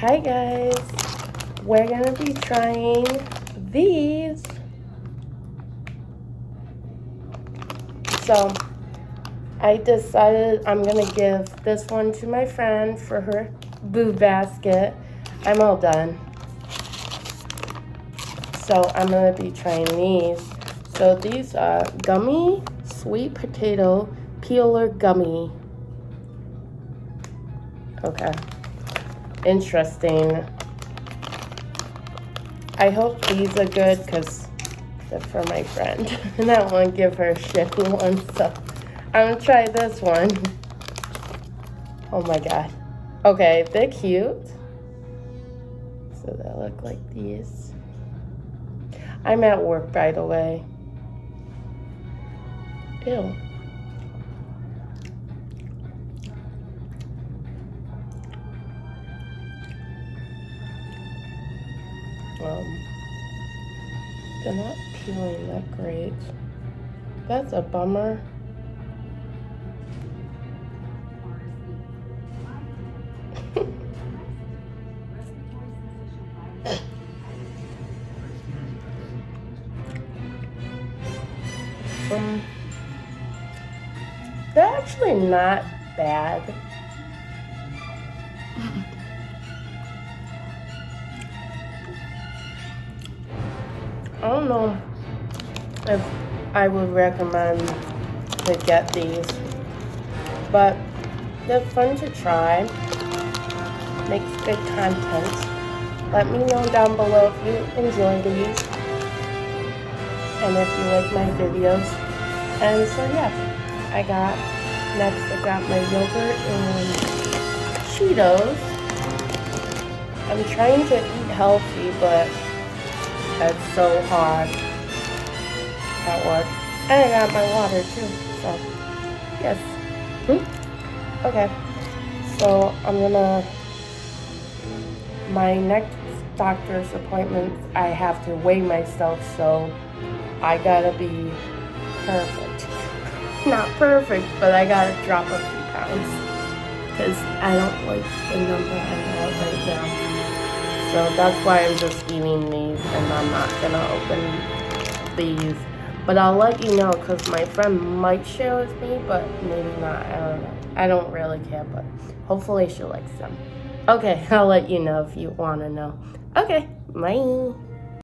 Hi guys, we're gonna be trying these. So I decided I'm gonna give this one to my friend for her boo basket. I'm all done. So I'm gonna be trying these. So these are gummy sweet potato peeler gummy. Okay. Interesting. I hope these are good because they're for my friend. And I don't want to give her a shitty one, so I'm gonna try this one. Oh my god. Okay, they're cute. So they look like these. I'm at work, by the way. Ew. They're not peeling that great. That's a bummer. They're actually not bad. I don't know if I would recommend to get these, but they're fun to try. Makes good content. Let me know down below if you enjoy these and if you like my videos. And so yeah, I got my yogurt and Cheetos. I'm trying to eat healthy, but it's so hard at work. And I got my water too, so yes. Okay, so my next doctor's appointment, I have to weigh myself, so I gotta be perfect. Not perfect, but I gotta drop a few pounds because I don't like the number I have right now. So that's why I'm just eating these and I'm not gonna open these. But I'll let you know because my friend might share with me, but maybe not. I don't know. I don't really care, but hopefully she likes them. Okay, I'll let you know if you want to know. Okay, bye.